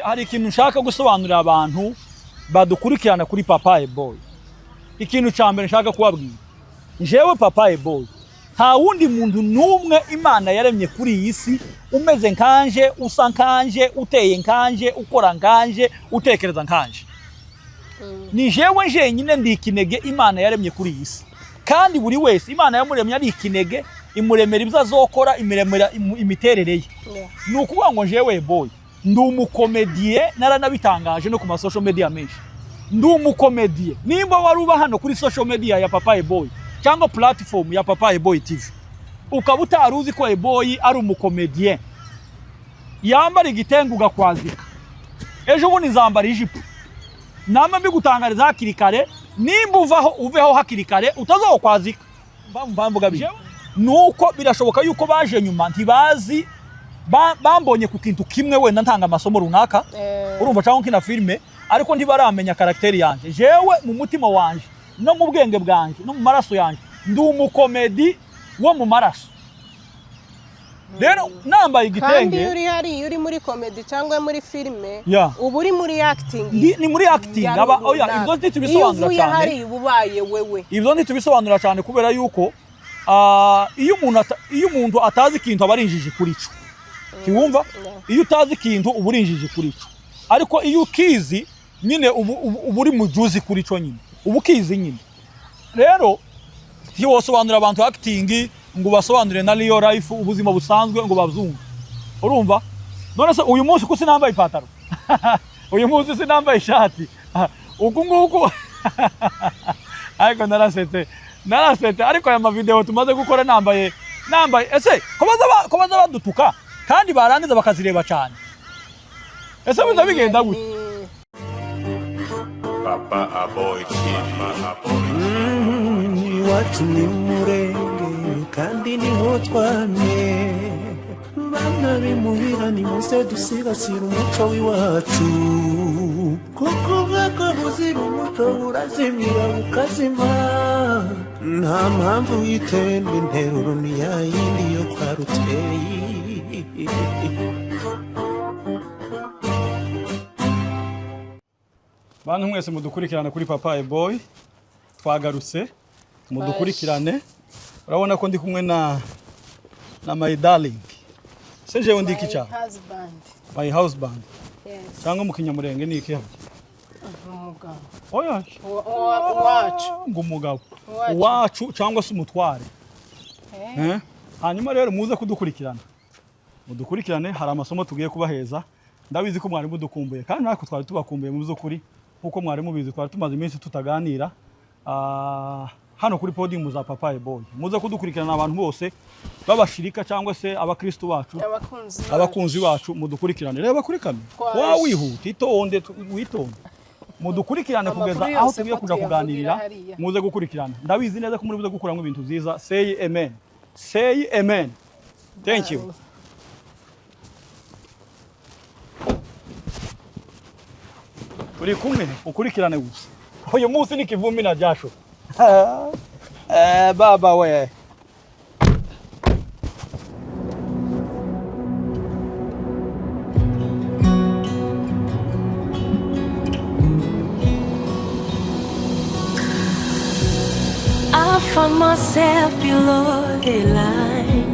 hari ikintu nshaka gusobanurira abantu badukurikirana kuri Papaye Boy. Ikintu cyambere nshaka kubabwira, jewe Papaye Boy nta wundi muntu numwe Imana yaremye kuri iyi si umeze nkanje, usa nkanje, uteye nkanje, ukora nkanje, utekereza nkanje. Ni jewe njenyine ndi ikinege Imana yaremye kuri iyi si, kandi buri wese Imana yamuremye ari ikinege, imuremera ibyo azokora, imiremera imiterere ye. Ni ukuvuga ngo jewe Boy ndi umukomedie, naranabitangaje no ku ma social media menshi. Ndi umukomedie. Nimba waruba hano kuri social media ya Papaye Boy cyangwa platform ya Papaye Boy TV, ukaba utaruzi ko Boy ari umukomedie, yambara igitengo ugakwazika, ejo bundi nzambara ijipo, nama mbigutangariza hakiri kare, nimba uveho hakiri kare utazokwazika. Mbamvuga bije nuko birashoboka yuko baje nyuma ntibazi, bambonye ku kintu kimwe wenda ntanga amasomo runaka, urumva cyangwa nkina filme, ariko ntibaramenya karakteri yanje. Jewe mu mutima wanje no mu bwenge bwanje no mu maraso yanje ndi umukomedi wo mu maraso. Rero nambaye igitenge, kandi uri muri comedy cyangwa muri filme, ubu uri muri acting. Ni muri acting aba oya, ibyo ntitubisobanura cyane. Hari ububaye wewe, ibyo ntitubisobanura cyane kubera yuko iyo umuntu atazi ikintu abarinjije kuri cyo. Kiwumva? Iyo utazi ikintu uburinjije kuri cyo. Ariko iyo ukizi nyine uburi mujuzi kuri cyo nyine. Ubukizi nyine. Rero iyo wasobanura abantu acting ngo basobanure na real life, ubuzima busanzwe ngo bavyumve. Urumva? None se uyu munsi ko sinambaye ipataro. Uyu munsi sinambaye ishati. Uku nguku. Ariko narasete ariko aya mavideo tumaze gukora nambaye ese ko baza badutuka kandi barangiza bakazireba cyane. Ese biza bigenda gute? Papa Boy iwacu ni murenge kandi niho twamye, bana bimuhira ni muze dusigasira umuco w'iwacu, kuko bwako buzira umuco burazimira bukazima, nta mpamvu y'itemba interuro ni yayindi yo kwa Ruteyi. Bantu mwese mudukurikirana kuri Papaye Boy, twagarutse mudukurikirane. Urabona ko ndi kumwe na my darling. Seje ndi iki cyane? My husband. Yes. Cyangwa mu Kinyamurenge ni iki habye? Umugabo. Oya. Wacu. Ngumugabo. Wacu cyangwa se umutware. Hanyuma rero muze kudukurikirana. Mudukurikirane, hari amasomo tugiye kubaheza. Ndabizi ko mwari mudukumbuye kandi natwe twari tubakumbuye mu by'ukuri, kuko mwari mubizi twari tumaze iminsi tutaganira hano kuri podium za Papaye Boy. Muze kudukurikirana abantu bose babashirika cyangwa se abakristo bacu, abakunzi bacu, mudukurikirane. Reba kuri kamera wa wihuta itonde witonde, mudukurikirane kugeza aho tugiye kuja kuganirira. Muze gukurikirana, ndabizi neza ko muri buze gukuramo ibintu byiza. Say amen, say amen. Thank you. Uri kumwe ukurikirane gusa. Uyu munsi ni kivumbi na jasho. Baba we. I found myself below the line.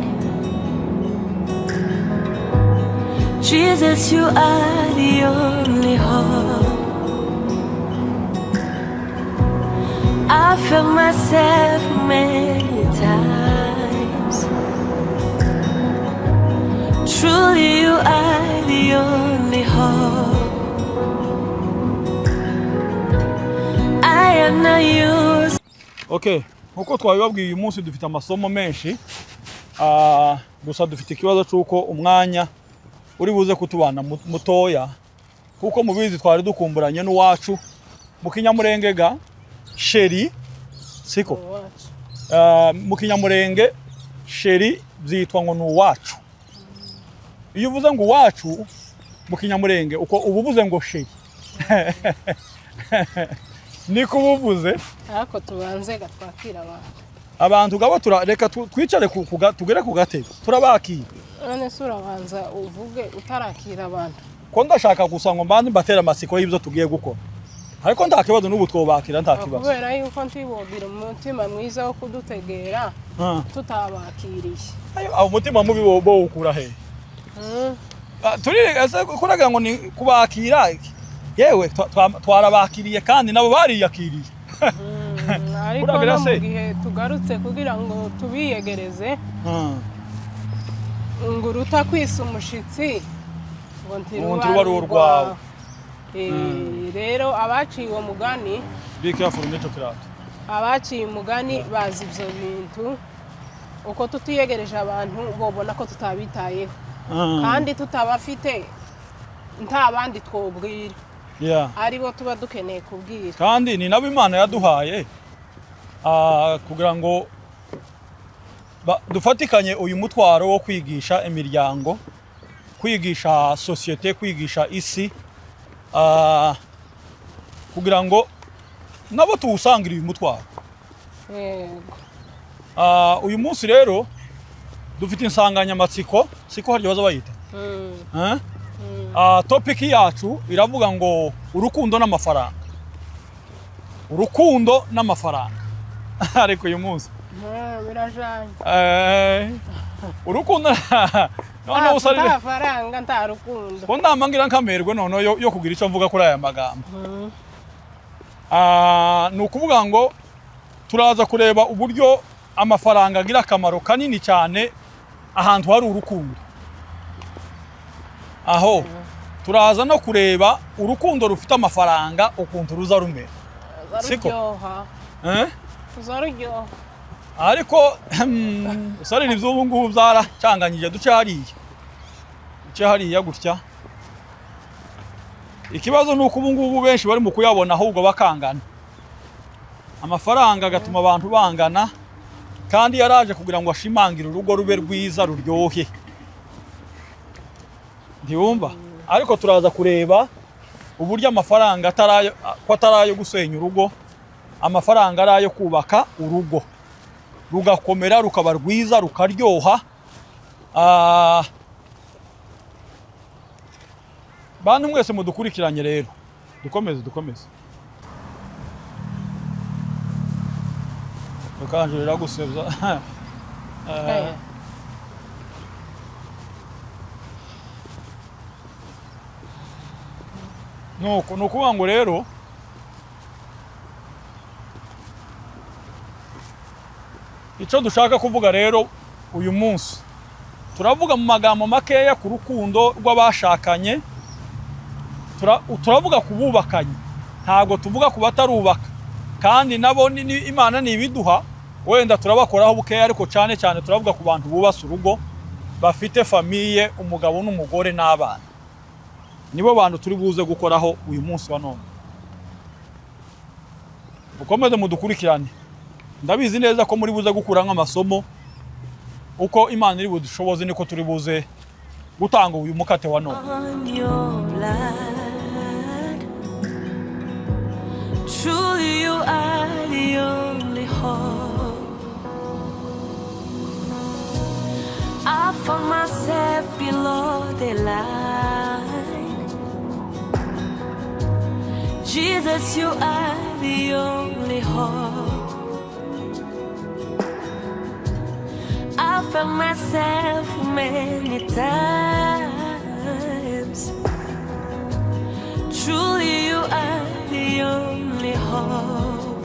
Jesus, you are the only hope. I felt myself many times. Truly you are the only hope. I am not used. Okay, uko twabibabwiye uyu munsi dufite amasomo menshi. Gusa dufite ikibazo cyuko umwanya uri buze kutubana mutoya, kuko mubizi twari dukumburanye n'uwacu mu Kinyamurenge ga Sheri siko. Mu Kinyamurenge Sheri byitwa ngo n'uwacu. Iyo uvuze ngo uwacu mu Kinyamurenge uko ubuvuze ngo Sheri. Niko ubuvuze. Ariko tubanze gatwakira abantu gabo reka twicare tugere ku gatebe turabakira. None sura banza uvuge utarakira abantu. ko ndashaka gusa ngo mbandi mbatera amasiko y'ibyo tugiye gukora ariko nta kibazo n'ubu twobakira nta kibazo kubera yuko ntibobira umutima mwiza wo kudutegera tutabakiriye ayo umutima mubi bo ukura he turi kuragira ngo ni kubakira yewe twarabakiriye kandi nabo bariyakiriye ariko no mu gihe tugarutse kugira ngo tubiyegereze ngo uruta kwisa umushitsi ngo ntiruba urwawe rero abaciye uwo mugani be careful n'icyo kirato abaciye umugani bazi ibyo bintu uko tutiyegereje abantu bobona ko tutabitayeho kandi tutabafite nta bandi twobwira aribo tuba dukeneye kubwira kandi ni nabo Imana yaduhaye kugira ngo dufatikanye uyu mutwaro wo kwigisha imiryango kwigisha societe kwigisha isi kugira ngo nabo tuwusangire uyu mutwaro uyu munsi rero dufite insanganyamatsiko siko haryo baza bayita topic yacu iravuga ngo urukundo n'amafaranga ariko uyu munsi birajanye urukundo none usarire amafaranga nta rukundo ko ndamangira nkamerwe none yo kugira icyo mvuga kuri aya magambo ni ukuvuga ngo turaza kureba uburyo amafaranga agira akamaro kanini cyane ahantu hari urukundo aho turaza no kureba urukundo rufite amafaranga ukuntu ruza rumera siko uzarujyo ariko usarira ivy'ubu ngubu byaracanganyije duce hariya gutya ikibazo nuko ubu ngubu benshi bari mu kuyabona ahubwo bakangana amafaranga agatuma abantu bangana kandi yaraje kugira ngo ashimangire urugo rube rwiza ruryohe ntiwumva ariko turaza kureba uburyo amafaranga atarayo gusenya urugo amafaranga arayo kubaka urugo rugakomera rukaba rwiza rukaryoha bantu mwese mudukurikiranye rero dukomeze ukanjurira gusebya nuko nukuvuga ngo rero icyo dushaka kuvuga rero uyu munsi turavuga mu magambo makeya ku rukundo rw'abashakanye turavuga ku bubakanye ntago tuvuga ku batarubaka kandi nabo Imana nibiduha wenda turabakoraho bukeya ariko cyane turavuga ku bantu bubasa urugo bafite famiye umugabo n'umugore n'abana nibo bantu turi buze gukoraho uyu munsi wa none ukomeze mudukurikirane ndabizi neza ko muri buze gukura nk'amasomo uko Imana iri budushoboze niko turi buze gutanga uyu mukate wa none Truly you are the only hope. I found myself below the line. Jesus, you are the only hope. I found myself many times. Truly you are the only hope.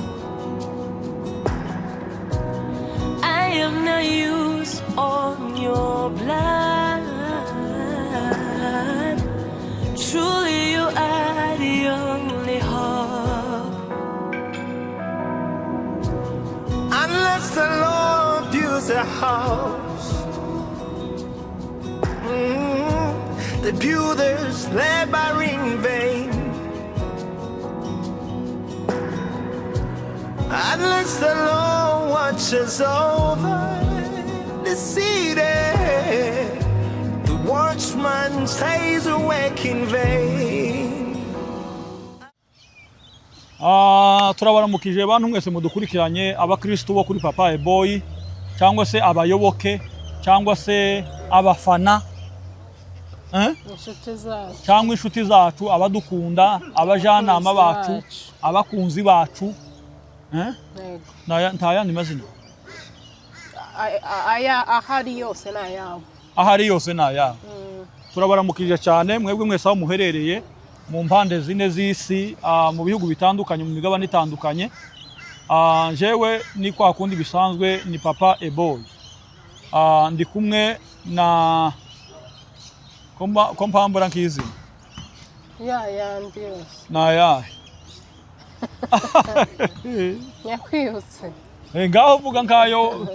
I am no use on your blood. Truly you are the only hope. Unless the Lord builds a house, the builders labor in vain. Unless the Lord watches over the city, the watchman stays awake in vain. Turabaramukije abantu mwese mudukurikiranye abakristo bo kuri Papa Boy cyangwa se abayoboke cyangwa se abafana inshuti zacu cyangwa inshuti zacu, abadukunda, abajanama bacu, abakunzi bacu. Nta yandi mazina ahari yose ni ayabo. Ahari yose ni ayabo. Turabaramukije cyane mwebwe mwese aho muherereye mu mpande zine z'isi, mu bihugu bitandukanye, mu migabane itandukanye. Jewe ni kwa kundi bisanzwe ni Papa Eboy. Ndi kumwe na kompambura nkizi yandi yose na yahe nyakwihutse ngaho vuga nkayo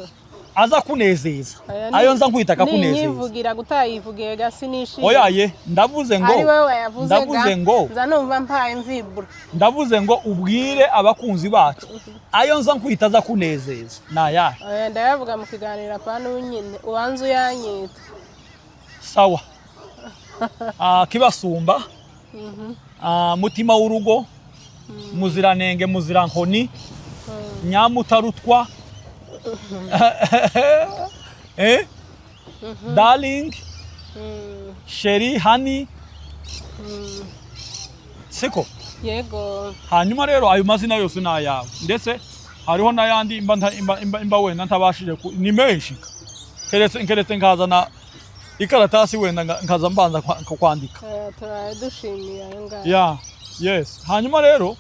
aza kunezeza, ayo nza nkwita kakunezeza. Nivugira gutayivugiye gasi nishimye. Oyaye ndavuze ngo, ari wewe yavuze ndavuze ngo nza numva mpaye mvibura. Ndavuze ngo ubwire abakunzi bacu ayo nza nkwita aza kunezeza na yahe. Ndayavuga mu kiganiro apana unyine ubanza uyanyita. Sawa. Kibasumba, mutima w'urugo, muziranenge muzirankoni, nyamutarutwa, darling, sheri, honey, siko yego. Hanyuma rero ayo mazina yose na yawe, ndetse hariho n'ayandi imba wenda ntabashije ni menshi, keretse nkazana ikaratasi wenda nkaza mbanza kwandika. Turadushimiye ayo ngayo. Yes. Hanyuma rero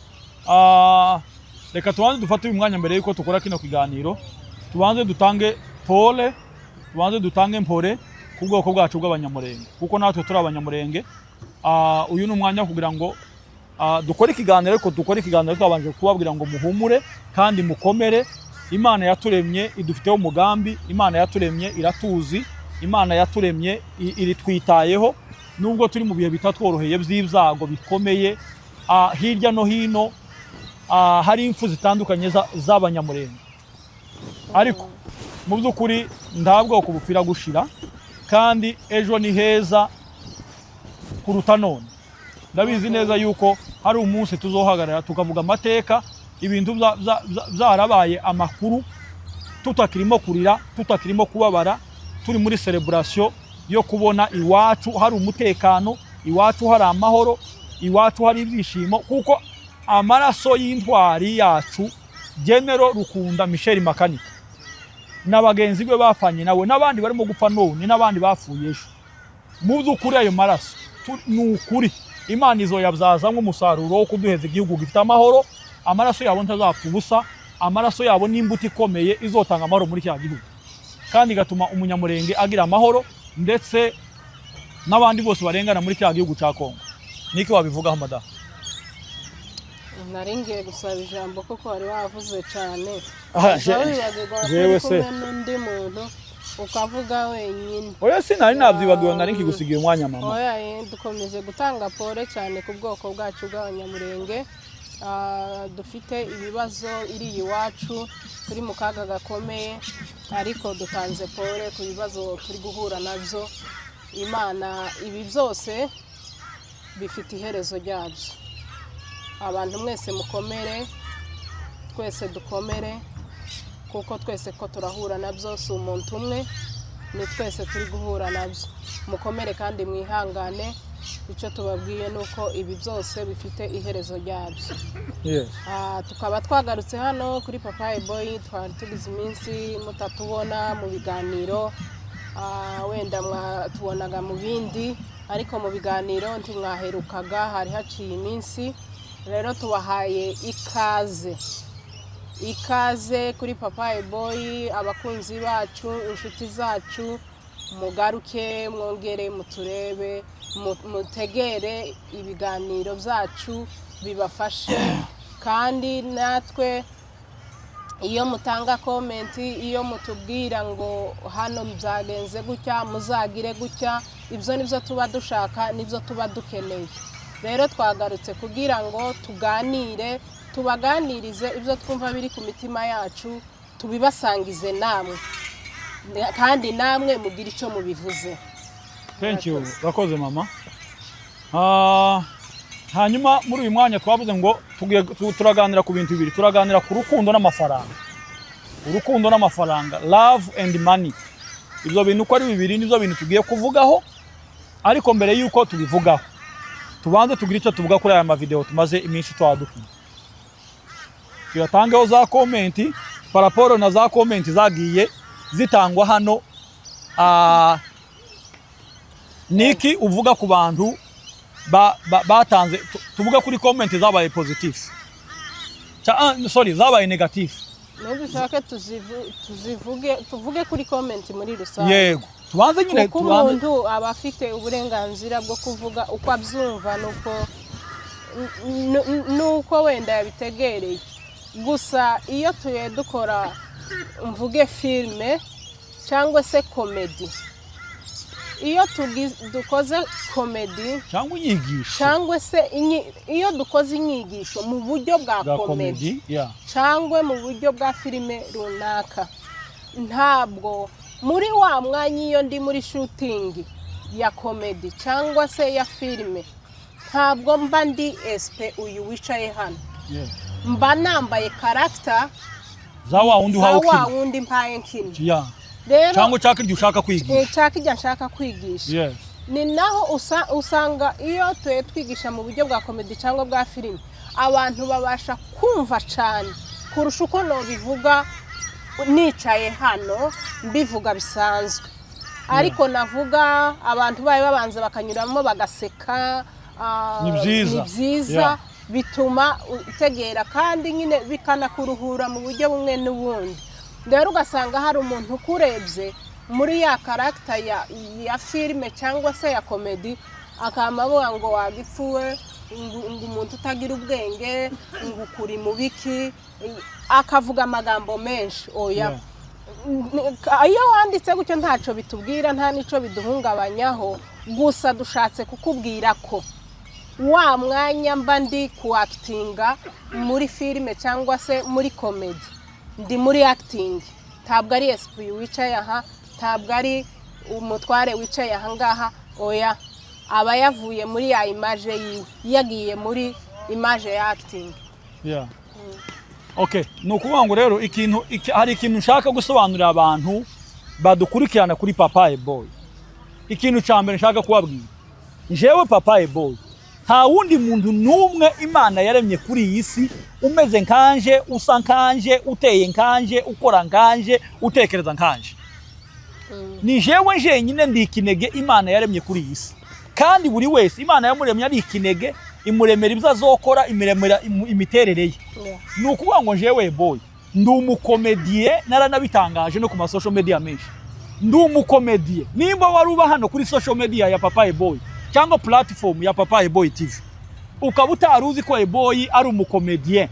reka tubanze dufate uyu mwanya mbere yuko tukora kino kiganiro, tubanze dutange pole, tubanze dutange mpore ku bwoko bwacu bw'abanyamurenge, kuko natwe turi abanyamurenge. Uyu ni umwanya kugira ngo dukore ikiganiro, ariko dukore ikiganiro twabanje kubabwira ngo muhumure kandi mukomere. Imana yaturemye idufiteho umugambi, Imana yaturemye iratuzi, Imana yaturemye iri twitayeho, nubwo turi mu bihe bitatworoheye by'ibyago bikomeye. Hirya no hino hari impfu zitandukanye z'abanyamurenge, ariko mu by'ukuri nta bwoko bupfira gushira, kandi ejo ni heza kuruta none. Ndabizi neza yuko hari umunsi tuzohagarara tukavuga amateka, ibintu byarabaye amakuru, tutakirimo kurira, tutakirimo kubabara, turi muri celebration yo kubona iwacu hari umutekano, iwacu hari amahoro, iwacu hari ibyishimo, kuko amaraso y'intwari yacu General Rukunda Michel Makanika n'abagenzi be bafanye nawe, n'abandi barimo gupfa none, n'abandi bapfuye ejo. Mu by'ukuri ayo maraso ni ukuri Imana izoyabyazamo umusaruro wo kuduheza igihugu gifite amahoro. Amaraso yabo ntazapfa ubusa, amaraso yabo ni imbuto ikomeye izotanga amahoro muri cya gihugu, kandi gatuma umunyamurenge agira amahoro, ndetse n'abandi bose barengana muri cya gihugu cya Kongo. Niki wabivugaho madamu? Naringiye gusaba ijambo kuko wari wavuze cyane. Jewe se n'undi muntu ukavuga wenyine. Oya sinari nabyibagiwe, nari nkigusigiye umwanya mama. Oya dukomeje gutanga pole cyane ku bwoko bwacu bw'abanyamurenge. Dufite ibibazo iri iwacu, turi mu kaga gakomeye, ariko dutanze pole ku bibazo turi guhura nabyo. Imana ibi byose bifite iherezo ryabyo. Abantu mwese mukomere, twese dukomere, kuko twese ko turahura nabyo, si umuntu umwe, ni twese turi guhura nabyo. Mukomere kandi mwihangane, icyo tubabwiye nuko ibi byose bifite iherezo ryabyo. Tukaba twagarutse hano kuri Papa Eboy, twari tugize iminsi mutatubona mu biganiro, wenda mwatubonaga mu bindi, ariko mu biganiro ntimwaherukaga, hari haciye iminsi. Rero tubahaye ikaze kuri Papa Eboy, abakunzi bacu, inshuti zacu, mugaruke mwongere muturebe, mutegere ibiganiro byacu bibafashe. Kandi natwe iyo mutanga comment, iyo mutubwira ngo hano byagenze gutya, muzagire gutya, ibyo nibyo tuba dushaka, nibyo tuba dukeneye. Rero twagarutse kugira ngo tuganire, tubaganirize ibyo twumva biri ku mitima yacu, tubibasangize namwe, kandi namwe mugira icyo mubivuze. Thank you, bakoze mama. Hanyuma muri uyu mwanya twavuze ngo turaganira ku bintu bibiri, turaganira ku rukundo n'amafaranga. Urukundo n'amafaranga, love and money. Ibyo bintu uko ari bibiri nibyo bintu tugiye kuvugaho. ariko mbere yuko tubivugaho tubanze tugira icyo tuvuga kuri aya mavideo tumaze iminsi twadukina tuyatangeho za komenti paraporo na za komenti zagiye zitangwa hano niki uvuga ku bantu batanze tuvuga kuri komenti zabaye positive sorry zabaye negative dushaka tuvuge kuri komenti muri rusange yego tubanze nyine kuko umuntu aba afite uburenganzira bwo kuvuga uko abyumva nuko wenda yabitegereye gusa iyo tuye dukora mvuge filme cyangwa se komedi iyo dukoze komedi cyangwa inyigisho cyangwa se iyo dukoze inyigisho mu buryo bwa komedi cyangwa mu buryo bwa filime runaka ntabwo muri wa mwanya iyo ndi muri shooting ya komedi cyangwa se ya filime ntabwo mba ndi SP uyu wicaye hano mba nambaye character za wa wundi mpaye nkino cyangwa cyakirya ushaka kwigisha cyakirya nshaka kwigisha ni naho usanga iyo tuye twigisha mu buryo bwa komedi cyangwa bwa filime abantu babasha kumva cyane kurusha uko nobivuga nicaye hano mbivuga bisanzwe ariko navuga abantu baye babanza bakanyuramo bagaseka ni byiza bituma utegera kandi nyine bikanakuruhura mu buryo bumwe n'ubundi rero ugasanga hari umuntu ukurebye muri ya character ya filime cyangwa se ya komedi akamavuga ngo wagipfuwe ngo umuntu utagira ubwenge ngo ukuri mu biki akavuga amagambo menshi oya iyo wanditse gutyo ntacyo bitubwira nta nico biduhungabanyaho gusa dushatse kukubwira ko wa mwanya mba ndi kuactinga muri filime cyangwa se muri komedi ndi muri acting ntabwo ari SP wicaye aha ntabwo ari umutware wicaye aha ngaha oya aba yavuye muri ya image yagiye muri image ya acting okay nukuvuga ngo rero hari ikintu nshaka gusobanurira abantu badukurikirana kuri Papa Boy ikintu cyambere nshaka kubabwira jewe Papa Boy nta wundi muntu numwe Imana yaremye kuri iyi si umeze nkanje usa nkanje uteye nkanje ukora nkanje utekereza nkanje ni jewe jenyine ndi ikinege Imana yaremye kuri iyi si kandi buri wese Imana yamuremye ari ikinege imuremera ibyo azokora imiremera imiterere ye nukuvuga ngo jewe Boy ndi umukomedie naranabitangaje no ku ma social media menshi ndi umukomedie nimba waruba hano kuri social media ya Papa Boy cyangwa platform ya Papa Boy TV ukaba utaruzi ko Boy ari umukomedien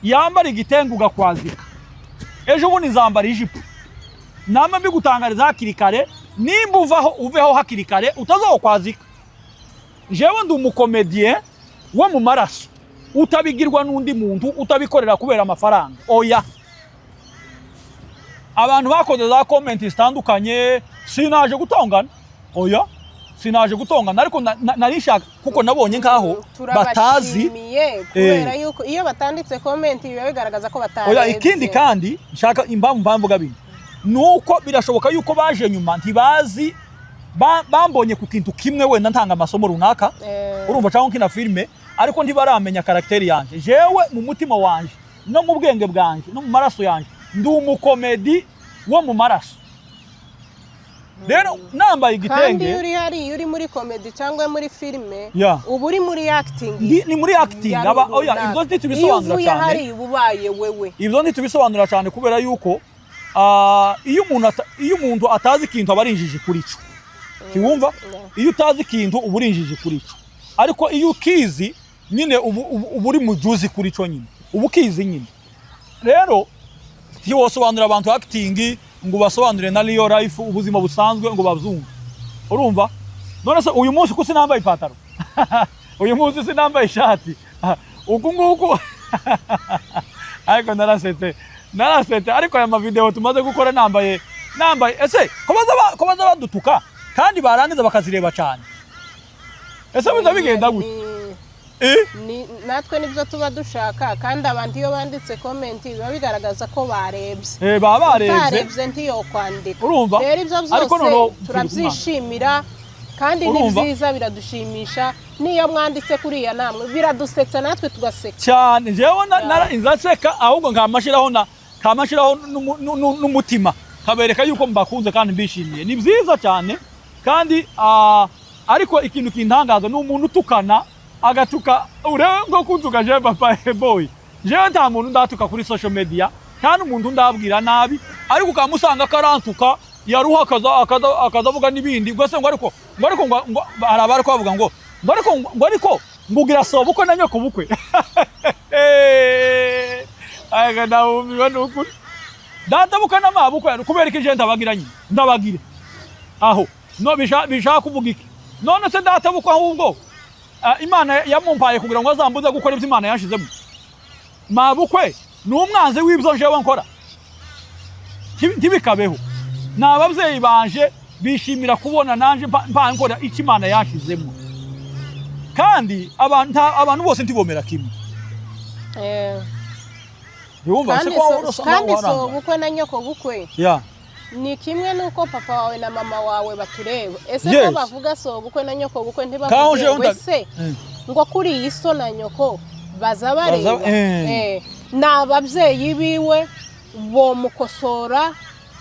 yambara igitengo ugakwazika ejo bundi nzambara ijipo nama mbigutangariza hakiri kare nimba uveho hakiri kare utazokwazika jewe ndi umukomedien wo mu maraso utabigirwa n'undi muntu utabikorera kubera amafaranga oya abantu bakoze za comment zitandukanye sinaje gutongana oya sinaje gutongana ariko narishaka kuko nabonye nkaho batazi kubera yuko iyo batanditse comment biba bigaragaza ko batazi oya ikindi kandi nshaka impamvu gabini nuko birashoboka yuko baje nyuma ntibazi bambonye ku kintu kimwe wenda ntanga amasomo runaka urumva cyangwa kina filme ariko ntibaramenya karakteri yanje jewe mu mutima wanje no mu bwenge bwanje no mu maraso yanje ndi umukomedi wo mu maraso rero nambaye igitenge kandi uri muri comedy cyangwa muri filme ubu uri muri acting ni muri acting aba oya ibyo ntitubisobanura cyane hari ububaye wewe ibyo ntitubisobanura cyane kubera yuko iyo umuntu atazi ikintu abarinjije kuri cyo kiwumva iyo utazi ikintu uburinjije kuri cyo ariko iyo ukizi nyine uburi mujuzi kuri cyo nyine ubukizi nyine rero ntiwosobanurira abantu acting ngo basobanure na real life ubuzima busanzwe ngo babyumve urumva none se uyu munsi ko sinambaye ipataro uyu munsi sinambaye ishati uku ariko narasete ariko aya mavideo tumaze gukora nambaye ese ko baza badutuka kandi barangiza bakazireba cyane ese biza bigenda gute natwe nibyo tuba dushaka kandi abantu iyo banditse comment biba bigaragaza ko barebye barebye barebye ntiyo kwandika urumva rero ibyo byose turabyishimira kandi ni byiza biradushimisha niyo mwanditse kuri ya namwe biradusetsa natwe tugaseka cyane jewe nzaseka ahubwo nkamashiraho n'umutima kabereka yuko mbakunze kandi mbishimiye ni byiza cyane kandi ariko ikintu kintangaza n'umuntu utukana agatuka urebe ngo kuntuka je papa boy jewe nta muntu ndatuka kuri social media nta n'umuntu ndabwira nabi ariko ukamusanga karantuka yaruha akazavuga n'ibindi gwese ngo ariko arabara ko bavuga ngo ariko mbugira sobo uko na nyoko bukwe aga ndawumva n'ukuri databuka n'amabukwe kubera ikije ndabagire aho no bishaka kuvuga iki none se databuka ahubwo Imana yamumpaye kugira ngo azambuze gukora ibyo Imana yashizemo mabukwe n'umwanze w'ibyo jewe nkora ntibikabeho n'ababyeyi banje bishimira kubona nanje mpankora iki Imana yashizemo kandi abantu bose ntibomera kimwe kandi so bukwe na nyoko bukwe ni kimwe nuko papa wawe na mama wawe batureba ese ko bavuga so bukwe na nyoko bukwe ntibavuge wese ngo kuri iyi so na nyoko baza bareba n'ababyeyi biwe bo mukosora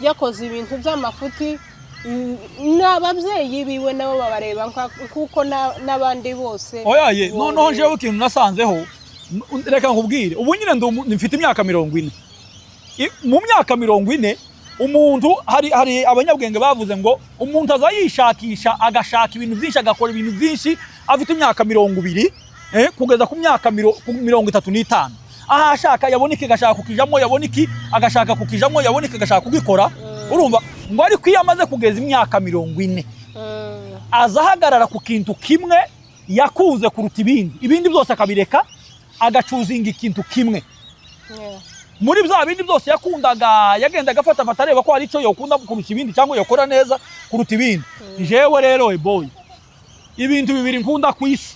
yakoze ibintu by'amafuti n'ababyeyi biwe nabo babareba kuko n'abandi bose oyaye noneho jewe ikintu nasanzeho reka nkubwire ubu nyine mfite imyaka 40 mu myaka 40 umuntu hari abanyabwenge bavuze ngo umuntu azayishakisha agashaka ibintu byinshi agakora ibintu byinshi afite imyaka 20 kugeza ku myaka 35 aha ashaka yaboneke gashaka kukijamo yaboneke agashaka kukijamo yaboneke gashaka kugikora urumva ngo ariko iyo amaze kugeza imyaka 40 azahagarara ku kintu kimwe yakuze kuruta ibindi byose akabireka agacuzinga ikintu kimwe muri bya bindi byose yakundaga yagenda agafata atareba ko hari icyo yokunda kurusha ibindi cyangwa yakora neza kuruta ibindi jewe rero boy ibintu bibiri nkunda ku isi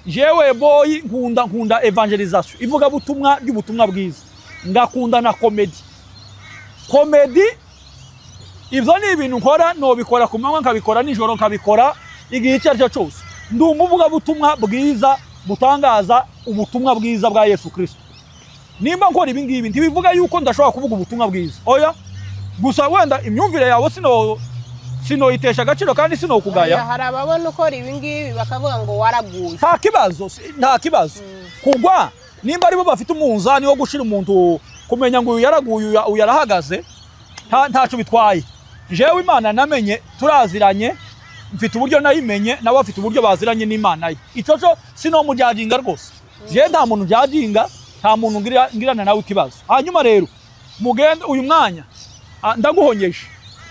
jewe boy nkunda evangelization ivuga butumwa by'ubutumwa bwiza ngakunda na comedy ibyo ni ibintu nkora no bikora ku manywa nkabikora nijoro nkabikora igihe icyo aricyo cyose ndi umuvuga butumwa bwiza butangaza ubutumwa bwiza bwa Yesu Kristo nimba nkora ibi ngibi ntibivuga yuko ndashobora kuvuga ubutumwa bwiza oya gusa wenda imyumvire yawe sino itesha agaciro kandi sino kugaya hari ababona ukora ibi ngibi bakavuga ngo waraguye nta kibazo kugwa nimba aribo bafite umunzani wo gushira umuntu kumenya ngo yaraguye uyarahagaze ntaco bitwaye jewe Imana namenye turaziranye mfite uburyo nayimenye nawe afite uburyo baziranye n'Imana ye ico sino mujyaginga rwose je nta muntu jyaginga nta muntu ngirana nawe ikibazo hanyuma rero mugende uyu mwanya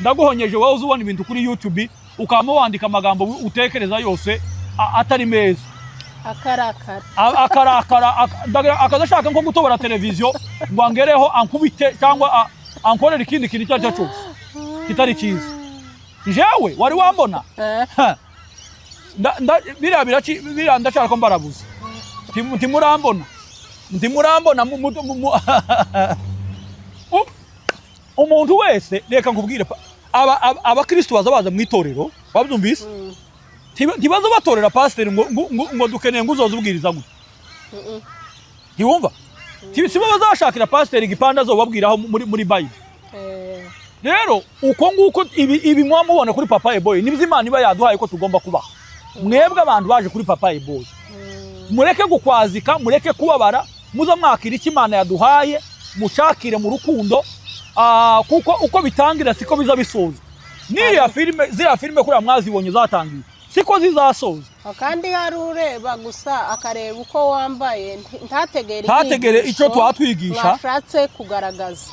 ndaguhonyeje wowe uzubona ibintu kuri YouTube ukama wandika amagambo utekereza yose atari meza akarakara akazashaka nko gutobora televiziyo ngo angereho ankubite cyangwa ankorera ikindi kintu cyacyo cyose kitari cyiza jewe wari wambona biriya ndashaka ko mbarabuze ntimurambona umuntu wese reka nkubwire abakristo baza mu itorero babyumvise ntibaza batorera pasiteri ngo dukeneye ngo uzoze ubwiriza gute ntiwumva sibo bazashakira pasiteri igipanda zo babwiraho muri Bible rero uko nguko ibi mwamubona kuri Papa Boy nibyo Imana iba yaduhaye ko tugomba kubaho mwebwe abantu baje kuri Papa Boy mureke gukwazika mureke kubabara muza mwakira iki Imana yaduhaye mucakire mu rukundo kuko uko bitangira siko biza bisoza ziriya filime kuri mwazibonye zatangiye siko zizasoza kandi hari ureba gusa akareba uko wambaye ntategere icyo twatwigisha mwashatse kugaragaza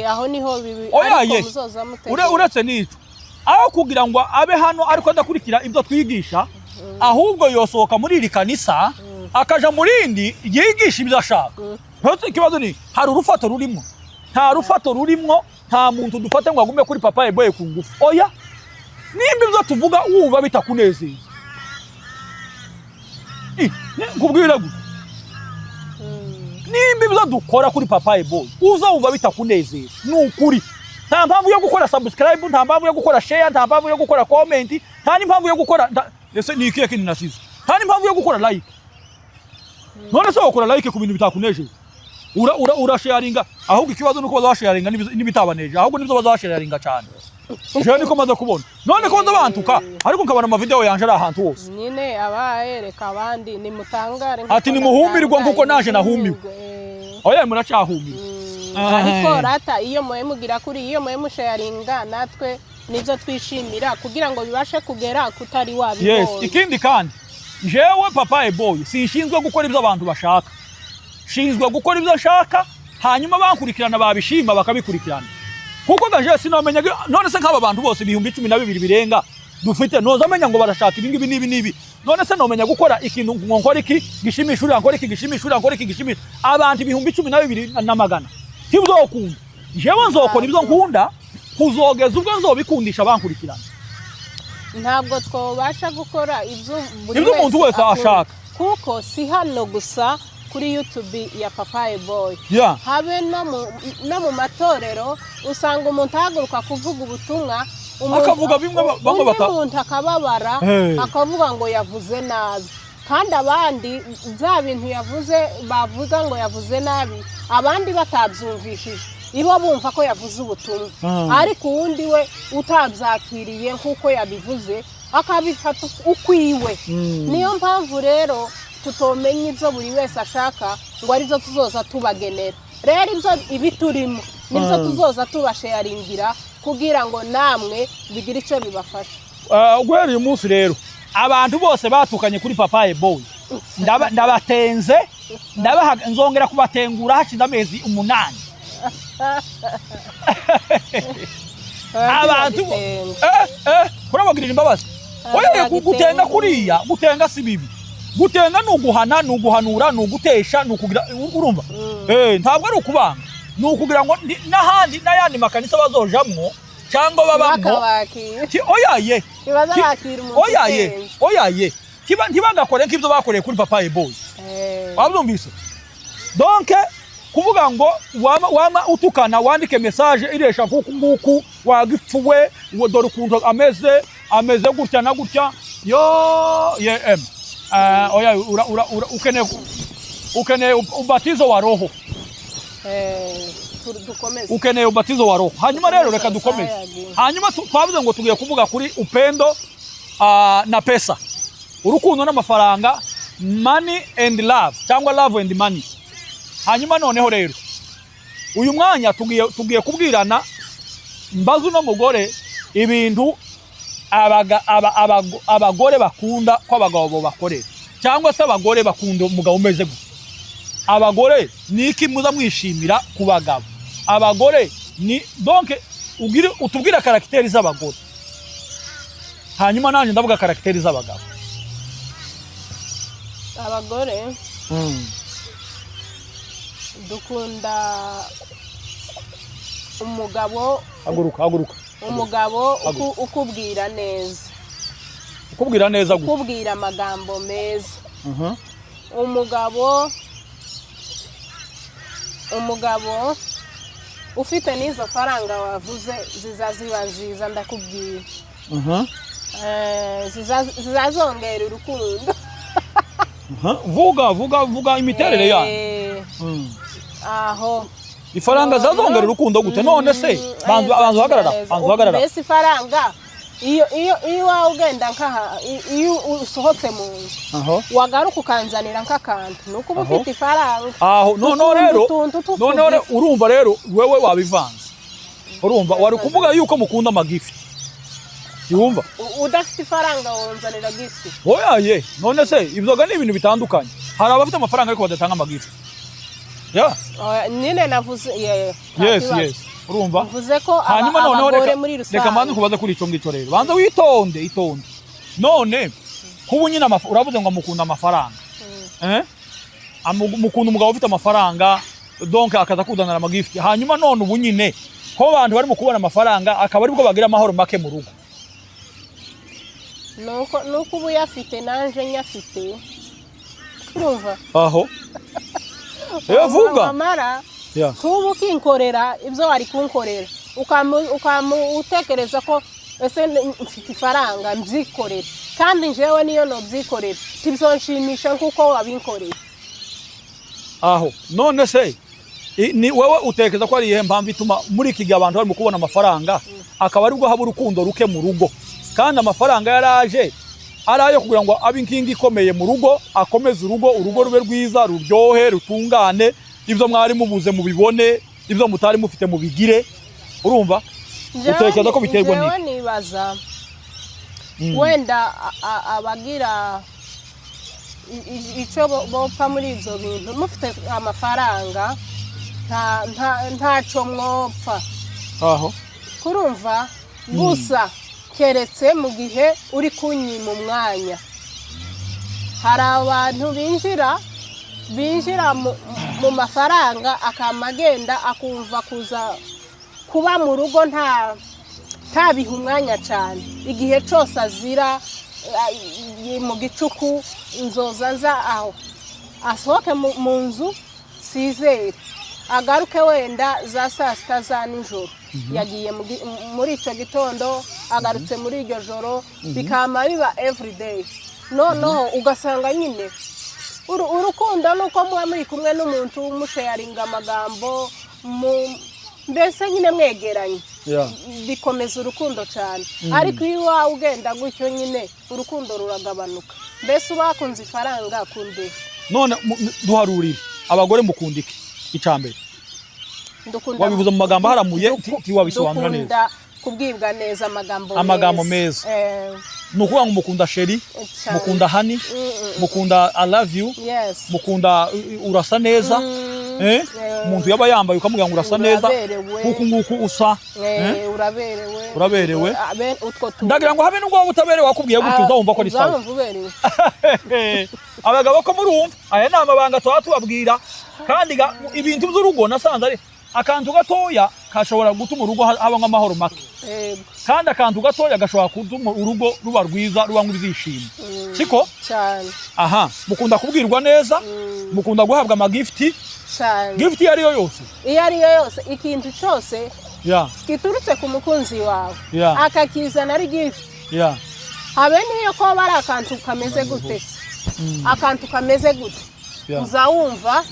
aho niho bibi ariko muzoza mutegere uretse n'icyo aho kugira ngo abe hano ariko adakurikira ibyo twigisha ahubwo yosohoka muri iri kanisa akaja muri indi yigisha ibyo ashaka ikibazo ni hari urufato rurimo nta rufato rurimo nta muntu dufate ngo agume kuri Papa Boy ku ngufu oya nimba ibyo tuvuga wumva bitakunezeza nkubwira gute nimba ibyo dukora kuri Papa Boy uza wumva bitakunezeza ni ukuri nta mpamvu yo gukora subscribe nta mpamvu yo gukora share nta mpamvu yo gukora comment nta n'impamvu yo gukora ese ni ikihe kintu nasize nta n'impamvu yo gukora like none se wakora like ku bintu bitakuneje urasharinga ahubwo ikibazo nuko bazasharinga n'ibitabaneje ahubwo nibyo bazasharinga cyane je niko maze kubona none ko ndabantuka ariko nkabona ama video yanje ari ahantu hose nyine abahereka abandi ni mutangare ati ni muhumbirwa nkuko naje nahumiwe oya muracahumiwe ariko rata iyo moye mugira kuri iyo moye musharinga natwe nivyo twishimira kugira ngo bibashe kugera kutari wabibonye yes ikindi kandi jewe papa boy sinshinzwe gukora ibyo abantu bashaka shinzwe gukora ibyo ashaka hanyuma bankurikirana babishima bakabikurikirana kuko gaje sinomenya none se nk'aba bantu bose ibihumbi 12 birenga dufite noza amenya ngo barashaka ibingibi nibi none se nomenya gukora ikintu nkora iki gishimisha uri nkora iki gishimisha uri nkora iki gishimisha abantu ibihumbi 12 na magana tibuzokunda jewe nzokora ibyo nkunda kuzogeza ubwo nzobikundisha bankurikirana ntabwo twobasha gukora ibyo umuntu wese ashaka kuko si hano gusa kuri YouTube ya Papa Boy habe no mu matorero usanga umuntu ahaguruka kuvuga ubutumwa akavuga bimwe bamwe umuntu akababara akavuga ngo yavuze nabi kandi abandi za bintu yavuze bavuga ngo yavuze nabi abandi batabyumvishije ibo bumva ko yavuze ubutumwa ariko uwundi we utabyakiriye nkuko yabivuze akabifata ukwiwe niyo mpamvu rero tutomenya ibyo buri wese ashaka ngo arizo tuzoza tubagenera rero ibyo ibiturimo nibyo tuzoza tubasharingira kugira ngo namwe bigire icyo bibafasha guhera uyu munsi rero abantu bose batukanye kuri Papa Boy ndabatenze nzongera kubatengura hashize amezi 8 abantu kurabagirira imbabazi oya gutenga kuriya gutenga si bibi gutenga nuguhana nuguhanura nugutesha nukugira urumva ntabwo ari ukubanga nukugira ngo nahandi nayandi makanisa bazojamwo cyangwa babamwo oyaye oyaye ntibagakore nk'ibyo bakoreye kuri Papa Boy wabyumvise donc kuvuga ngo wama utukana wandike message iresha nguku wagipfuwe dore ukuntu ameze gutya na gutya oya ukene ubatizo wa roho dukomeze ukene ubatizo wa roho hanyuma rero reka dukomeze hanyuma twavuze ngo tugiye kuvuga kuri upendo na pesa urukundo n'amafaranga money and love cyangwa love and money hanyuma noneho rero uyu mwanya tugiye kubwirana mbazu no mugore ibintu abagore bakunda ko abagabo bakorera cyangwa se abagore bakunda umugabo umeze gute abagore niki muza mwishimira ku bagabo abagore ni donc utubwira karakteri z'abagore hanyuma nanje ndavuga karakteri z'abagabo abagore dukunda umugabo haguruka umugabo ukubwira neza ukubwira amagambo meza umugabo ufite n'izo faranga wavuze ziba nziza ndakubwira zizazongera urukundo vuga imiterere yayo aho ifaranga zazongera urukundo gute none se banzu hagarara mbese ifaranga iyo wawe ugenda nkaha iyo usohotse mu nzu wagaruka ukanzanira nk'akantu nuko uba ufite ifaranga aho none urumva rero wewe wabivanze urumva wari kuvuga yuko mukunda amagift yumva udafite ifaranga wonzanira gift oya none se ibyoga ni ibintu bitandukanye hari abafite amafaranga ariko badatanga amagift nine navuze yes urumva mvuze ko hanyuma abagore muri rusange reka manze kubaza kuri ico ngicyo rero banza witonde none kubu nyine uravuze ngo mukunda amafaranga mukunda umugabo ufite amafaranga donc akaza kudanara amagift hanyuma none ubu nyine ko abantu bari mu kubona amafaranga akaba aribwo bagira amahoro make mu rugo nuko ubu yafite nanje nyafite urumva aho vuga tubu kinkorera ibyo wari kunkorera ukamutekereza ko ese mfite ifaranga mbyikorera kandi njewe niyo nobyikorera tibizonshimisha nkuko wabinkorera. Aho none se ni wewe utekeza ko ari ihe mpamvu ituma muri iki gihe abantu bari mu kubona amafaranga akaba ari bwo haba urukundo ruke mu rugo, kandi amafaranga yaraje arayo kugira ngo abe inkingi ikomeye mu rugo, akomeze urugo rube rwiza, ruryohe, rutungane, ibyo mwari mubuze mubibone, ibyo mutari mufite mubigire. Urumva utekeza ko biterwa ni nibaza wenda abagira icyo bopfa muri ibyo bintu mufite amafaranga ntaco mwopfa. Aho kurumva gusa keretse mu gihe uri kunyima umwanya. Hari abantu binjira mu mafaranga akamagenda akumva kuza kuba mu rugo ntabiha umwanya cyane, igihe cyose azira mu gicuku inzoza nza aho asohoke mu nzu sizere agaruke wenda za saa sita za nijoro, yagiye muri icyo gitondo agarutse muri iryo joro, bikama biba everyday. Noneho ugasanga nyine urukundo nuko muba muri kumwe n'umuntu umusharinga amagambo mbese nyine mwegeranye bikomeza urukundo cyane. Ariko iyo wawe ugenda gutyo nyine urukundo ruragabanuka. Mbese ubakunze ifaranga kunde. None duharurire abagore mukundike icambere wabivuze mu magambo haramuye tiwabisobanura neza. Dukunda kubwibwa neza amagambo meza. Nukuvuga ngo mukunda sheri, mukunda hani, mukunda I love you, mukunda urasa neza. Umuntu yaba yambaye ukamubwira ngo urasa neza kuko nguko usa. Uraberewe. Ndagira ngo habe nubwo butabere wakubwiye gutyo uzumva ko ari sawa. Abagabo ko murumva aya nama banga twatubabwira, kandi ibintu by'urugo nasanze ari akantu gatoya kashobora gutuma urugo haba nk'amahoro make, kandi akantu gatoya gashobora gutuma urugo ruba rwiza, ruba nk'izishimo. Siko cyane. Aha mukunda kubwirwa neza, mukunda guhabwa amagifti cyane. Gift iyo ariyo yose ikintu cyose kiturutse ku mukunzi wawe akakizana ari gift. Habe niyo ko bari akantu kameze gute, akantu kameze gute uzawumva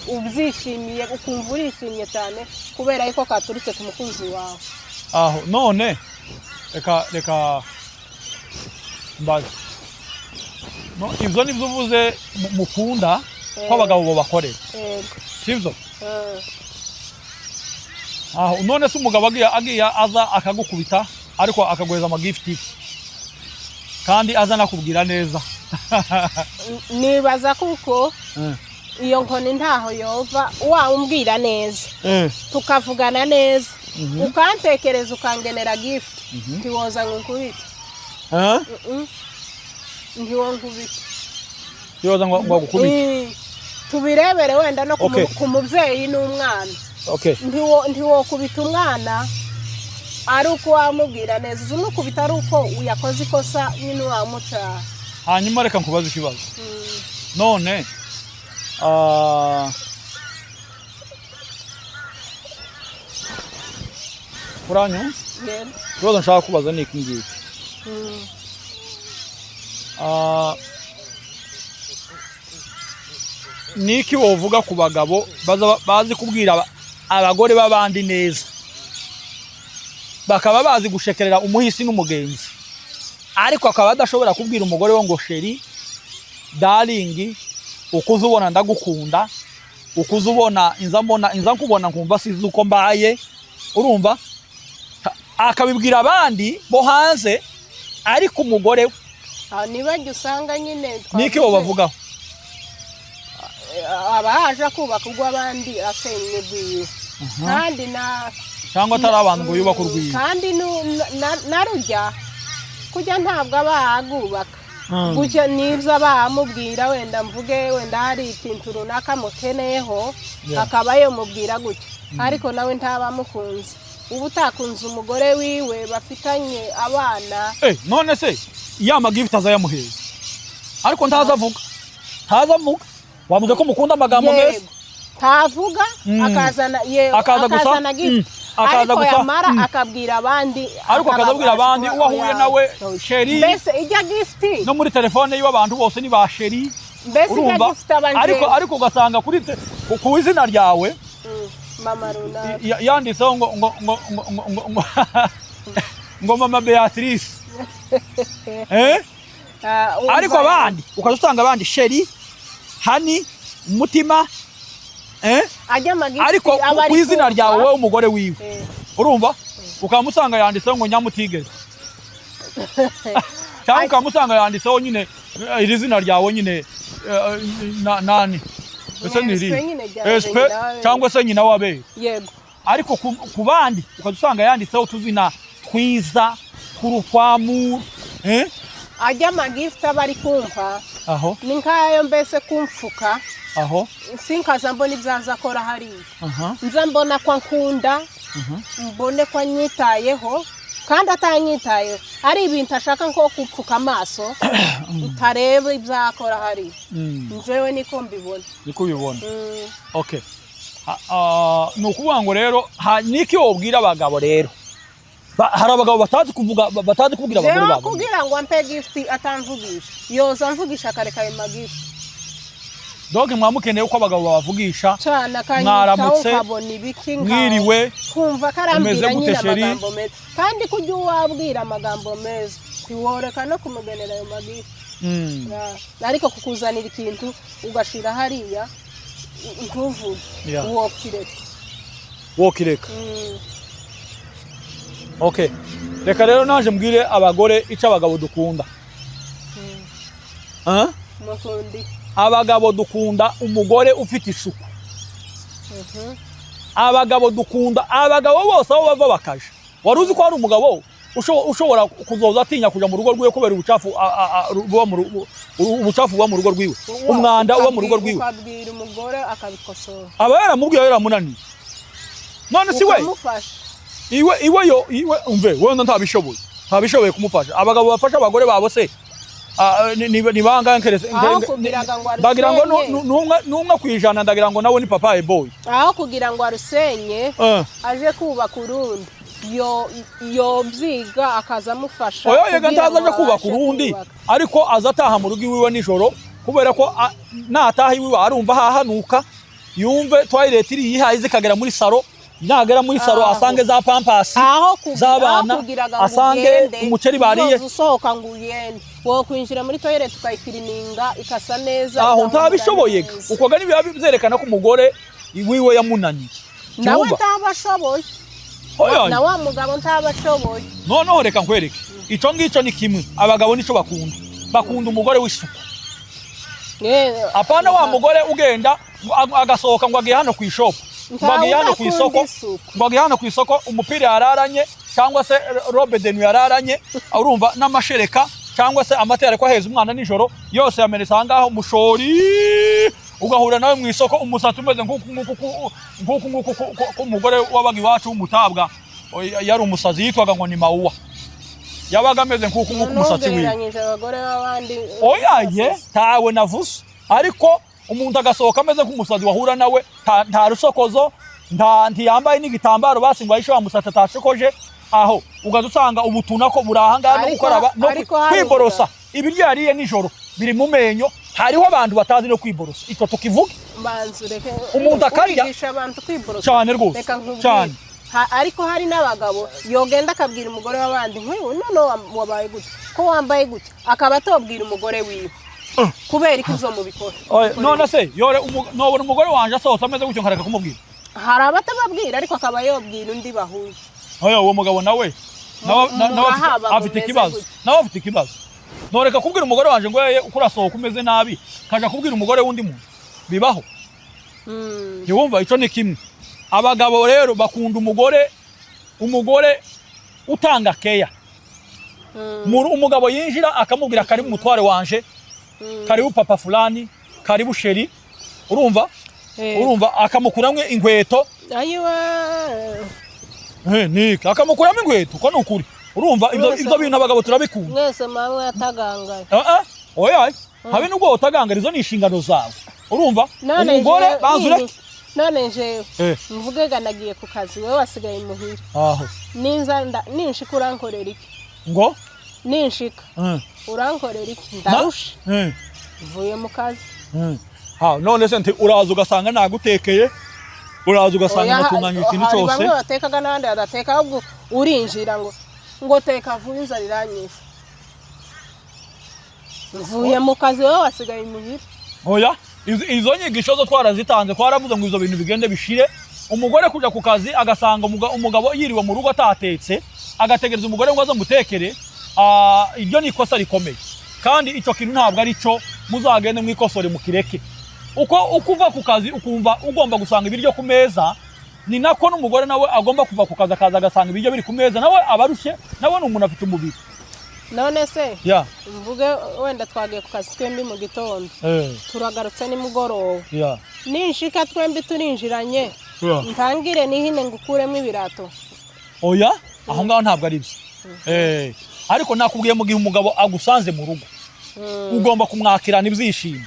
ubyishimiye, ukumva urishimye cyane kubera yuko katurutse ku mukunzi wawe. Aho none reka mbaze no ivyo nivyo uvuze mukunda ko abagabo bo bakorera sivyo. Aho none se umugabo agiye aza akagukubita ariko akaguheza amagifti kandi aza nakubwira neza. Nibaza kuko iyo nkoni ntaho yova umbwira neza tukavugana neza ukantekereza ukangenera gift ntiwoza nkubita. Ntiwonkubita. Yoza ngo gukubita. Tubirebere wenda no ku mubyeyi n'umwana. Ntiwokubita umwana ari uko wamubwira neza, uzumukubita ari uko uyakoze ikosa nyine wamuca. Hanyuma reka nkubaze ikibazo. None Uranyo? Ikibazo nshaka kubaza ni iki ngiki. Niki wovuga ku bagabo bazi kubwira abagore babandi neza, bakaba bazi gushekerera umuhisi n'umugenzi, ariko akaba adashobora kubwira umugore we ngo sheri darling ukuze ubona ndagukunda, ukuze ubona inza nkubona nkumva sizi uko mbaye. Urumva akabibwira abandi bo hanze, ariko umugore we nibajye usanga nyine niki wo bavugaho abaje kubaka urw'abandi asenye bwiwe kandi cyangwa atari abantu ngo yubaka urwiwe, kandi narujya kujya ntabwo abagubaka gutya nibyo abamubwira wenda mvuge wenda hari ikintu runaka mukeneyeho akabayo mubwira gutya, ariko nawe ntabamukunze. Ubu utakunze umugore wiwe bafitanye abana none se yama gift azayamuheza ariko ntazavuga wamuze ko mukunda amagambo meza tavuga akazana gusa gift akaza ariko gusa yamara akabwira abandi ariko akazabwira abandi uwahuye nawe sheri mbese ijya gift no muri telefone y'abantu bose ni ba sheri mbese ijya gift abanje ariko ugasanga kuri ku izina ryawe mama runaka yanditseho ngo mama Beatrice ariko abandi ukazusanga abandi sheri hani umutima ariko ku izina ryawe wowe umugore wiwe urumva ukamusanga yanditseho ngo nyamutigeze cyangwa ukamusanga yanditseho nyine iri zina ryawe nyine nani ese niri espe cyangwa se nyina wabe yego ariko ku bandi ukazusanga yanditseho tuzina twiza turutwamu ajya magift abari kumva aho ni nkayo mbese kumfuka aho sinkaza mbona ibyaza akora hari nza mbona kwa nkunda mbone kwa nyitayeho kandi atanyitayeho ari ibintu ashaka nko kupfuka amaso utareba ibyakora hari njyewe niko mbibona niko ubibona okay nukuvuga ngo rero niki wobwira abagabo rero hari abagabo batazi kuvuga batazi kubwira abagore babo kugira ngo ampe gift atamvugisha yoza mvugisha kareka ayo magift donc mwamukeneye uko abagabo babavugisha cyane akanyitaho ukabona ibiki mwiriwe kumva karambira nyine amagambo meza kandi kujya wabwira amagambo meza tiworeka no kumugenera ayo magift ariko kukuzanira ikintu ugashira hariya ntuvuge wokireka okay reka rero naje mbwire abagore ica abagabo dukunda abagabo dukunda umugore ufite isuku abagabo dukunda abagabo bose aho bava bakaje waruzi ko hari umugabo ushobora kuzoza atinya kuja mu rugo rwiwe kubera ubucafu buba mu rugo rwiwe umwanda uba mu rugo rwiwe ukabwira umugore akabikosora aba yaramubwiye yaramunaniye none si we iwe umve wenda ntabishoboye kumufasha abagabo bafasha abagore babo se ni banga nkerese ndagira ngo numwe kwijana ndagira ngo nawe ni papa boy aho kugira ngo arusenye aje kubaka urundi yo byiga akazamufasha oyo yega ntazaje kubaka urundi ariko azataha mu rugo iwiwe nijoro kubera ko nataha iwiwe arumva hahanuka yumve toilet iri yihaye zikagera muri saro nagera muri saro asange za pampasi z'abana asange umuceri bariye usohoka ngo uyende wo kwinjira muri toilet ukayikirininga ikasa neza aho ntabishoboye uko gani biba byerekana ko umugore iwiwe yamunaniye nawe ntabashoboye na wa mugabo ntabashoboye noneho reka nkwereke ico ngico ni kimwe abagabo nico bakunda umugore w'isuku apana wa mugore ugenda agasohoka ngo agiye hano ku ishop ngwagiye hano ku isoko ngwagiye hano ku isoko umupira yararanye cyangwa se robe de nuit yararanye urumva n'amashereka cyangwa se amatera ko aheza umwana nijoro yose yamenetse ahangaho mushori ugahura nawe mu isoko umusatsi umeze nk'uko umugore wabaga iwacu w'umutabwa yari umusazi yitwaga ngo ni Mauwa yabaga ameze nk'uko umusatsi wiwe oyaye tawe navuze ariko umuntu agasohoka ameze nk'umusazi wahura nawe nta rusokozo ntiyambaye n'igitambaro basi ngo ayishe wa musatsi atashokoje aho ugaza usanga ubutuna ko burahanga no gukoraba no kwiborosa ibiryo yariye nijoro biri mu menyo hariho abantu batazi no kwiborosa icyo tukivuga manzureke umuntu akarya abantu kwiborosa cyane rwose cyane ariko hari n'abagabo yogenda akabwira umugore w'abandi nk'uyu none wabaye gute ko wambaye gute akaba atobwira umugore wiwe kubera ko uzo mubikora none se yore nobona umugore wanje asohotse ameze gutyo nkareka kumubwira hari abatababwira ariko akaba yobwira undi bahuye oya uwo mugabo nawe afite ikibazo noreka kubwira umugore wanje ngo yeye ukurasohoka umeze nabi kaja kubwira umugore wundi muntu bibaho yumva ico ni kimwe abagabo rero bakunda umugore utanga keya umugabo yinjira akamubwira karibu mutware wanje karibu papa fulani karibu sheri urumva akamukuramwe inkweto ayiwa nika akamukuramwe inkweto ko nukuri urumva ibyo bintu abagabo turabikunda mwese mawe yatagangaye oya habe nubwo utagangara izo ni inshingano zawe urumva umugore bazure none nje mvuge ganagiye ku kazi wewe wasigaye muhira aho ninza ninshika urankorera iki ngo ninshika urankorera iki ndarusha mvuye mu kazi ha none se nti uraza ugasanga nagutekeye uraza ugasanga natunganya ikintu cyose bamwe batekaga n'abandi badateka ahubwo urinjira ngo teka vuba inzara iranyisha mvuye mu kazi wewe wasigaye muhira oya izo nyigisho zo twarazitanze twaravuze ngo izo bintu bigende bishire umugore kuja ku kazi agasanga umugabo yiriwe mu rugo atatetse agategereza umugore ngo aze mutekere iryo ni ikosa rikomeye kandi icyo kintu ntabwo ari cyo muzagende mwikosore mukireke uko uva ku kazi ukumva ugomba gusanga ibiryo ku meza ni nako n'umugore nawe agomba kuva ku kazi akaza agasanga ibiryo biri ku meza nawe abarushe nawe n'umuntu afite umubiri none se mvuge wenda twagiye ku kazi twembi mu gitondo turagarutse nimugoroba ninshika twembi turinjiranye ntangire nihine ngukuremo ibirato oya aho ngaho ntabwo ari byo ariko nakubwiye mu gihe umugabo agusanze mu rugo ugomba kumwakirana ibyishimo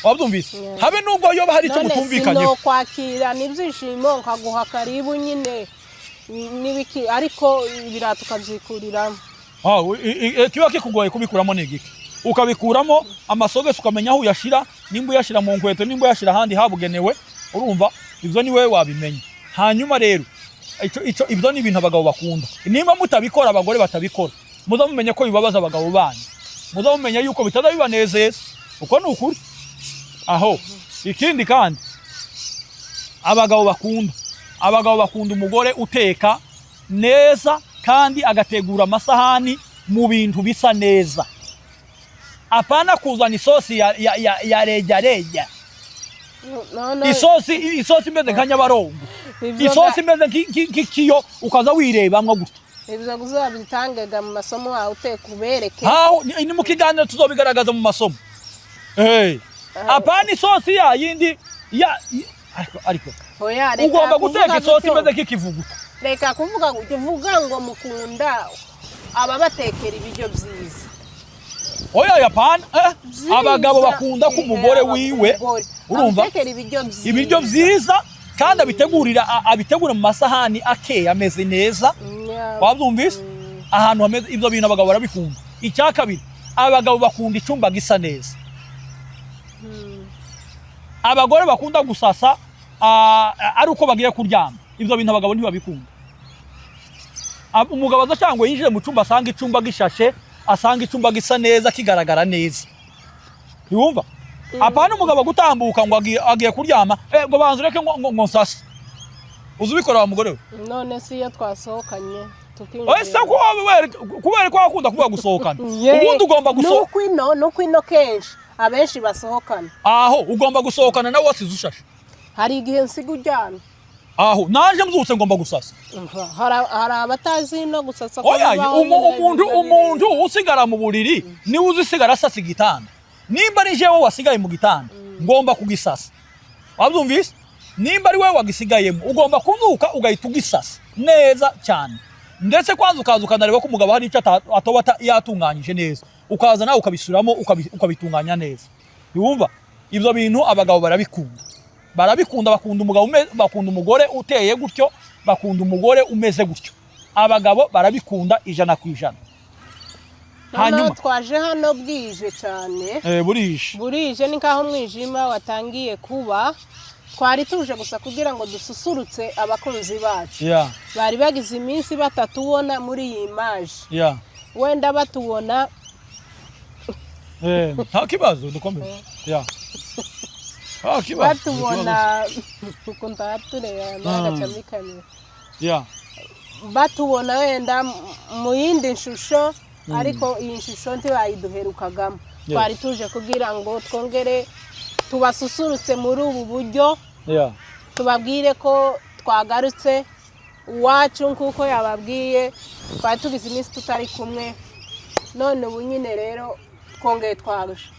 wabyumvise habe nubwo yoba hari icyo mutumvikanye no kwakirana ibyishimo nkaguha karibu nyine nibiki ariko ibirato ukabyikurira kiba kikugoye kubikuramo n'igiki ukabikuramo amasogesi ukamenya aho uyashira nimba uyashira mu nkweto nimba uyashira ahandi habugenewe urumva ibyo ni wowe wabimenya hanyuma rero ibyo ni ibintu abagabo bakunda nimba mutabikora abagore batabikora muza mumenye ko bibabaza abagabo banyu muza mumenye yuko bitaza bibanezeza uko ni ukuri aho ikindi kandi abagabo bakunda umugore uteka neza kandi agategura amasahani mu bintu bisa neza apana kuzana isosi ya reja isosi imeze nka nyabarongo isosi imeze nk'ikiyo ukaza wirebamwo gutya ibyo uzabitangaga mu masomo wawe uteka ubereke ni mu kiganiro tuzobigaragaza mu masomo apana isosi yindi ariko ugomba guteka isosi imeze nk'ikivuguto reka kuvuga ngo mukunda ababatekera ibiryo byiza oya yapana abagabo bakunda ko umugore wiwe urumva ibiryo byiza kandi abitegura mu masahani akeye ameze neza wabyumvise ahantu hameze ibyo bintu abagabo barabikunda icya kabiri abagabo bakunda icyumba gisa neza abagore bakunda gusasa ari uko bagiye kuryama ibyo bintu abagabo ntibabikunda umugabo adashangwe yinjire mu cyumba asanga icyumba gishashe asanga icyumba gisa neza kigaragara neza yumva apana umugabo gutambuka ngo agiye kuryama ngo banze ureke ngo nsase uzubikora wa mugore we none si iyo twasohokanye ese kubera ko akunda kuba gusohokana ubundi ugomba gusohokana nuko ino kenshi abenshi basohokana aho ugomba gusohokana nawe wasize ushashe hari igihe nsiga ujyana aho naje mzutse ngomba gusasa hari abatazi no gusasa umuntu usigara mu buriri ni uzisigara asasa igitanda nimba ari jewe wasigaye mu gitanda ngomba kugisasa wabyumvise nimba ari wewe wagisigayemo ugomba kuzuka ugahita ugisasa neza cyane ndetse kwanza ukaza ukanareba ko umugabo hari icyo atoba yatunganyije neza ukaza nawe ukabisuramo ukabitunganya neza yumva ibyo bintu abagabo barabikunda bakunda umugore uteye gutyo bakunda umugore umeze gutyo abagabo barabikunda 100%. hanyuma twaje hano bwije cyane burije ni kaho mwijima watangiye kuba twari tuje gusa kugira ngo dususurutse abakunzi bacu bari bagize iminsi batatubona muri iyi image wenda batubona nta kibazo dukomeye batubona ukunda tureba n'agacamikanye batubona wenda mu yindi nshusho ariko iyi nshusho ntibayiduherukagamo twari tuje kugira ngo twongere tubasusurutse muri ubu buryo tubabwire ko twagarutse uwacu nk'uko yababwiye twari tugize iminsi tutari kumwe none ubu nyine rero twongeye twarusha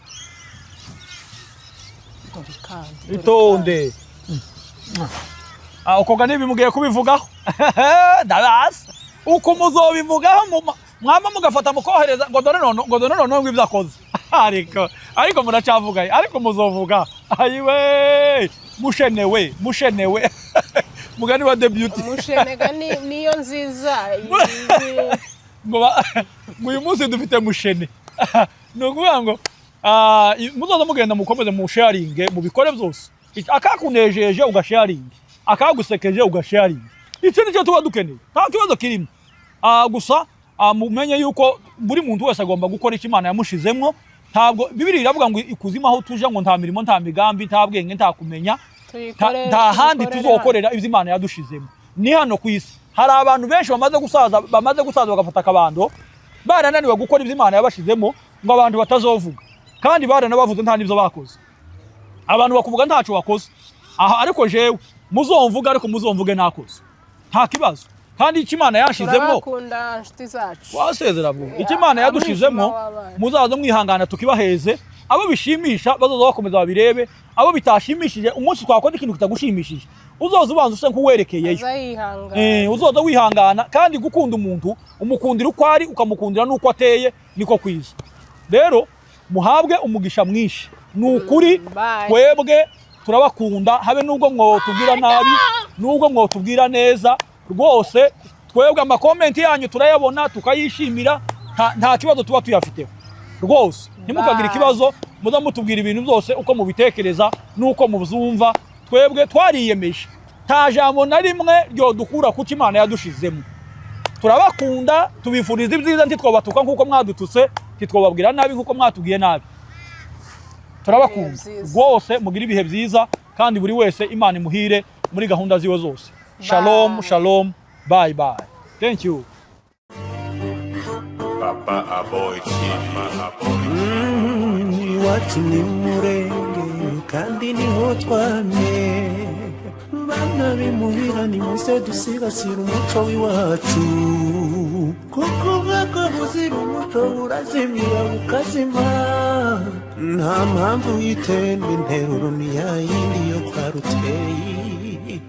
itonde ukoga nibimugiye kubivugaho ndabaza uko muzobivugaho mwama mugafata mukohereza ngo dore none ngo ibyo akoze ariko muracavugaye ariko muzovuga ayiwe mushenewe mugani wa debut mushenega niyo nziza ngo uyu munsi dufite mushene nukuvuga ngo muzoza mugenda mukomeze mu sharing mu bikore byose akakunejeje ugasharing akagusekeje ugasharing icyo nicyo tuba dukeneye nta kibazo kirimo gusa mumenye yuko buri muntu wese agomba gukora icyo Imana yamushizemo ntabwo Bibiliya iravuga ngo ikuzimu aho tuje ngo nta mirimo nta migambi nta bwenge nta kumenya nta handi tuzokorera ivyo Imana yadushizemo ni hano ku isi hari abantu benshi bamaze gusaza bagafata akabando barananiwe gukora ivyo Imana yabashizemo ngo abantu batazovuga kandi baranabavuze nta nivyo bakoze abantu bakuvuga ntaco wakoze aha ariko jewe muzomvuga ariko muzomvuge nakoze nta kibazo kandi icyo Imana yashizemo turakunda nshuti zacu wasezera bwo icyo Imana yadushizemo muzaza mwihangana tukibaheze abo bishimisha bazoza bakomeza babirebe abo bitashimishije umunsi twakoze ikintu kitagushimishije uzoza ubanza use nkuwerekeyeyo uzoza wihangana kandi gukunda umuntu umukundira uko ari ukamukundira nuko ateye niko kwiza rero muhabwe umugisha mwinshi nukuri twebwe turabakunda habe nubwo mwotubwira nabi nubwo mwotubwira neza rwose twebwe amakomenti yanyu turayabona tukayishimira nta kibazo tuba tuyafiteho rwose ntimukagira ikibazo muza mutubwira ibintu byose uko mubitekereza nuko muzumva twebwe twariyemeje nta jambo na rimwe ryo dukura kuko Imana yadushizemo turabakunda tubifuriza ibyiza ntitwabatuka nkuko mwadututse ntitwababwira nabi nkuko mwatubwiye nabi turabakunda rwose mugira ibihe byiza kandi buri wese Imana imuhire muri gahunda ziwe zose shalom shalom bye bye thank you Papa Aboy iwacu ni murenge kandi niho twamye bana bimuhira nimuze dusigasira umuco w'iwacu kuko ubwako buzira umuco burazimira bukazima nta mpamvu y'itembe interuro ni yayindi yo kwa Ruteye